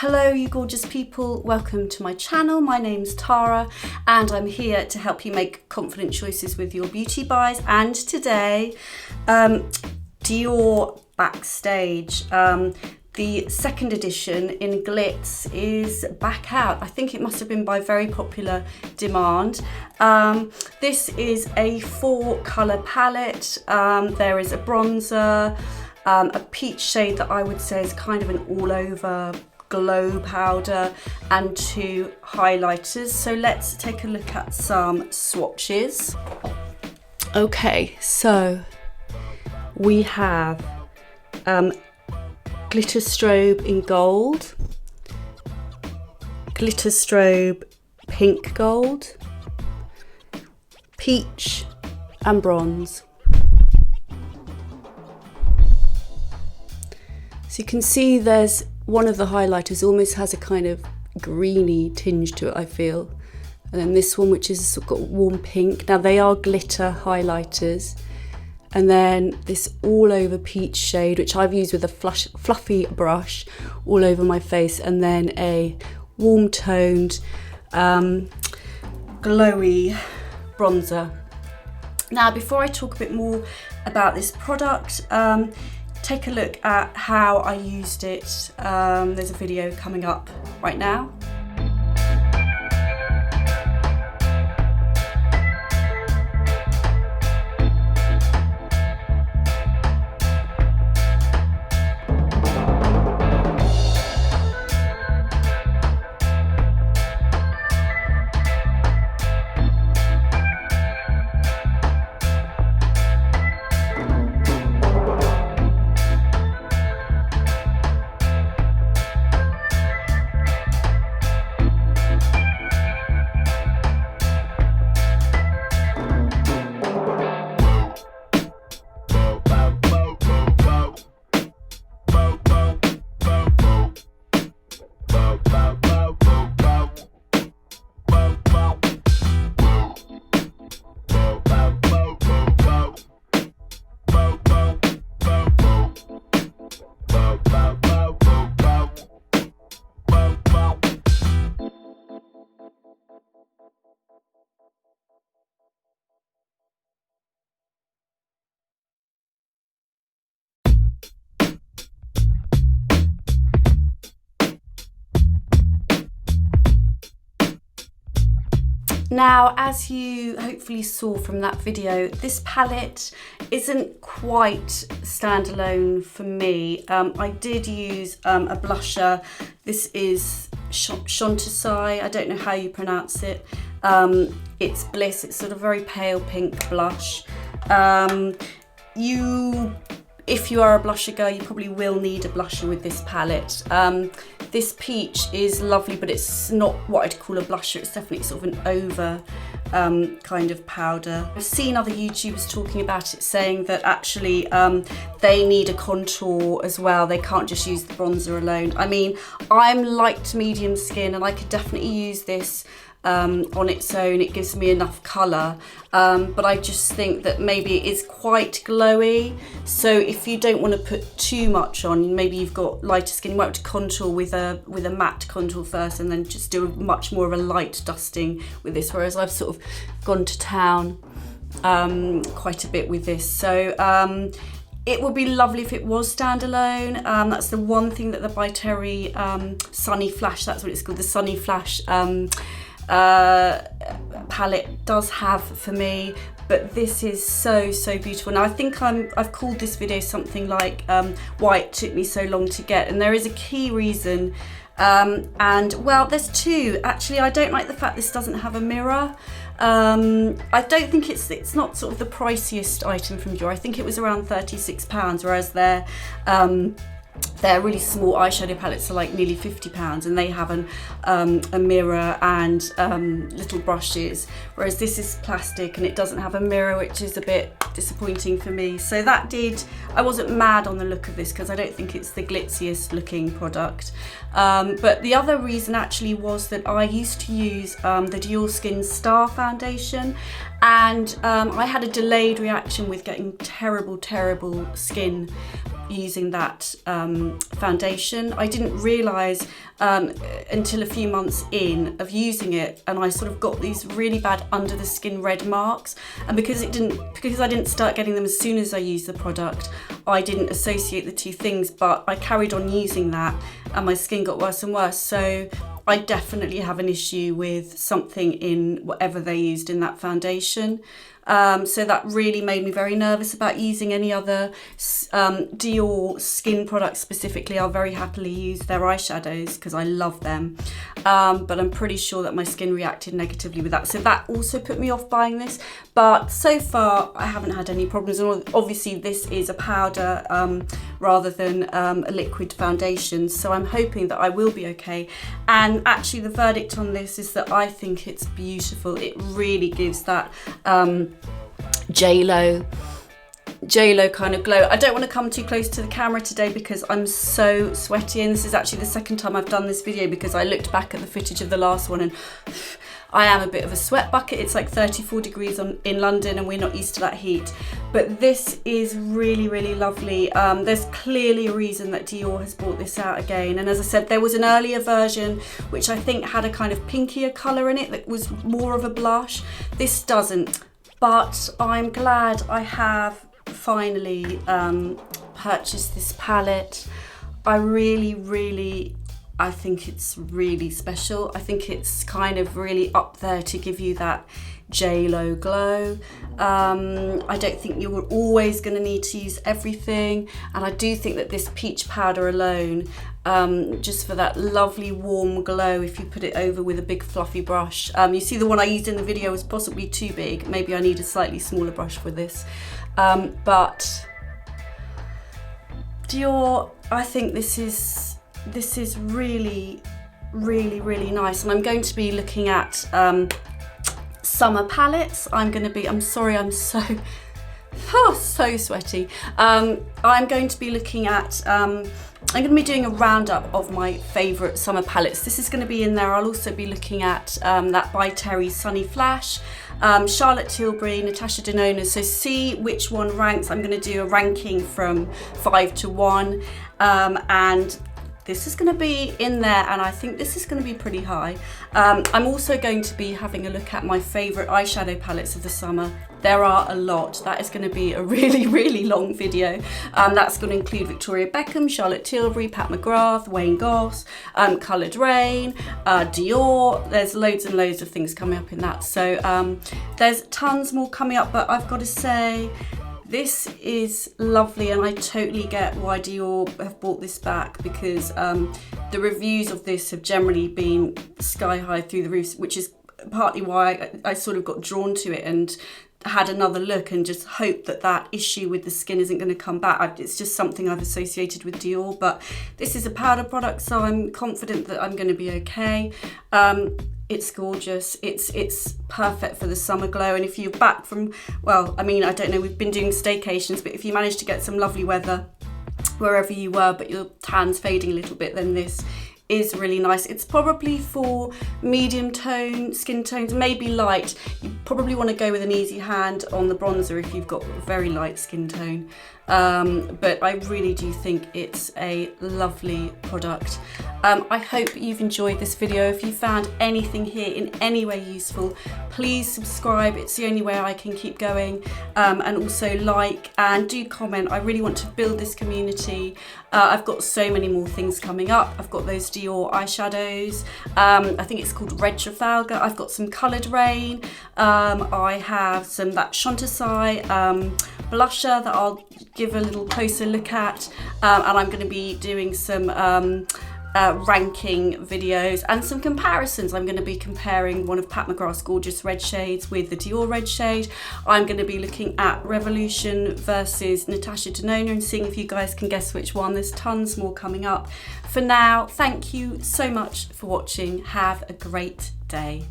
Hello you gorgeous people, welcome to my channel. My name's Tara and I'm here to help you make confident choices with your beauty buys. And today, Dior Backstage, the second edition in Glitz is back out. I think it must have been by very popular demand. This is a 4-colour palette. There is a bronzer, a peach shade that I would say is kind of an all-over glow powder, and 2 highlighters. So let's take a look at some swatches. Okay, so we have glitter strobe in gold, glitter strobe pink gold, peach and bronze. So you can see there's one of the highlighters almost has a kind of greeny tinge to it, I feel. And then this one, which is got warm pink. Now they are glitter highlighters. And then this all over peach shade, which I've used with a fluffy brush all over my face. And then a warm toned, glowy bronzer. Now, before I talk a bit more about this product, take a look at how I used it. There's a video coming up right now. Now, as you hopefully saw from that video, this palette isn't quite standalone for me. I did use a blusher. This is Chantilly, I don't know how you pronounce it. It's Bliss, it's sort of very pale pink blush. If you are a blusher girl, you probably will need a blusher with this palette. This peach is lovely, but it's not what I'd call a blusher. It's definitely sort of an over kind of powder. I've seen other YouTubers talking about it, saying that actually they need a contour as well. They can't just use the bronzer alone. I mean, I'm light to medium skin and I could definitely use this on its own. It gives me enough colour, but I just think that maybe it is quite glowy. So if you don't want to put too much on, maybe you've got lighter skin, you might have to contour with a matte contour first and then just do much more of a light dusting with this, whereas I've sort of gone to town quite a bit with this. So it would be lovely if it was standalone. That's the one thing that the By Terry Sunny Flash, that's what it's called, the Sunny Flash palette does have for me. But this is so beautiful. Now I think I've called this video something like why it took me so long to get, and there is a key reason. And well, there's 2 actually. I don't like the fact this doesn't have a mirror. I don't think it's not sort of the priciest item from Dior. I think it was around £36, whereas their really small eyeshadow palettes are like nearly £50, and they have a mirror and little brushes, whereas this is plastic and it doesn't have a mirror, which is a bit disappointing for me. So I wasn't mad on the look of this because I don't think it's the glitziest looking product. But the other reason actually was that I used to use the Dior Skin Star foundation, and I had a delayed reaction with getting terrible skin using that foundation. I didn't realise until a few months in of using it, and I sort of got these really bad under the skin red marks, and because I didn't start getting them as soon as I used the product, I didn't associate the two things, but I carried on using that and my skin got worse and worse. So I definitely have an issue with something in whatever they used in that foundation. So that really made me very nervous about using any other Dior skin products specifically. I'll very happily use their eyeshadows because I love them. But I'm pretty sure that my skin reacted negatively with that. So that also put me off buying this. But so far, I haven't had any problems. And obviously, this is a powder rather than a liquid foundation. So I'm hoping that I will be okay. And actually, the verdict on this is that I think it's beautiful. It really gives that J-Lo kind of glow. I don't want to come too close to the camera today because I'm so sweaty, and this is actually the second time I've done this video because I looked back at the footage of the last one and I am a bit of a sweat bucket. It's like 34 degrees in London and we're not used to that heat. But this is really, really lovely. There's clearly a reason that Dior has brought this out again. And as I said, there was an earlier version which I think had a kind of pinkier colour in it that was more of a blush. This doesn't. But I'm glad I have finally purchased this palette. I think it's really special. I think it's kind of really up there to give you that J-Lo glow. I don't think you're always going to need to use everything, and I do think that this peach powder alone, just for that lovely warm glow, if you put it over with a big fluffy brush. You see the one I used in the video was possibly too big. Maybe I need a slightly smaller brush for this. But Dior, I think this is really, really, really nice. And I'm going to be looking at summer palettes. I'm sorry, I'm so sweaty. I'm going to be looking at, I'm going to be doing a roundup of my favourite summer palettes. This is going to be in there. I'll also be looking at that by Terry Sunny Flash, Charlotte Tilbury, Natasha Denona. So see which one ranks. I'm going to do a ranking from 5 to 1, and this is going to be in there, and I think this is going to be pretty high. I'm also going to be having a look at my favourite eyeshadow palettes of the summer. There are a lot. That is going to be a really, really long video. That's going to include Victoria Beckham, Charlotte Tilbury, Pat McGrath, Wayne Goss, Coloured Rain, Dior. There's loads and loads of things coming up in that. So there's tons more coming up, but I've got to say, this is lovely, and I totally get why Dior have brought this back, because the reviews of this have generally been sky high through the roof, which is partly why I sort of got drawn to it and had another look and just hope that that issue with the skin isn't going to come back. It's just something I've associated with Dior, but this is a powder product, so I'm confident that I'm going to be okay. It's gorgeous. It's perfect for the summer glow. And if you're back from, well, I mean, I don't know, we've been doing staycations, but if you manage to get some lovely weather wherever you were, but your tan's fading a little bit, then this is really nice. It's probably for medium tone skin tones, maybe light. You probably want to go with an easy hand on the bronzer if you've got a very light skin tone. But I really do think it's a lovely product. I hope you've enjoyed this video. If you found anything here in any way useful, please subscribe. It's the only way I can keep going. And also like and do comment. I really want to build this community. I've got so many more things coming up. I've got those Dior eyeshadows. I think it's called Red Trafalgar. I've got some Coloured Rain. I have some that Chantilly blusher that I'll give a little closer look at, and I'm going to be doing some ranking videos and some comparisons. I'm going to be comparing one of Pat McGrath's gorgeous red shades with the Dior red shade. I'm going to be looking at Revolution versus Natasha Denona and seeing if you guys can guess which one. There's tons more coming up. For now, thank you so much for watching. Have a great day.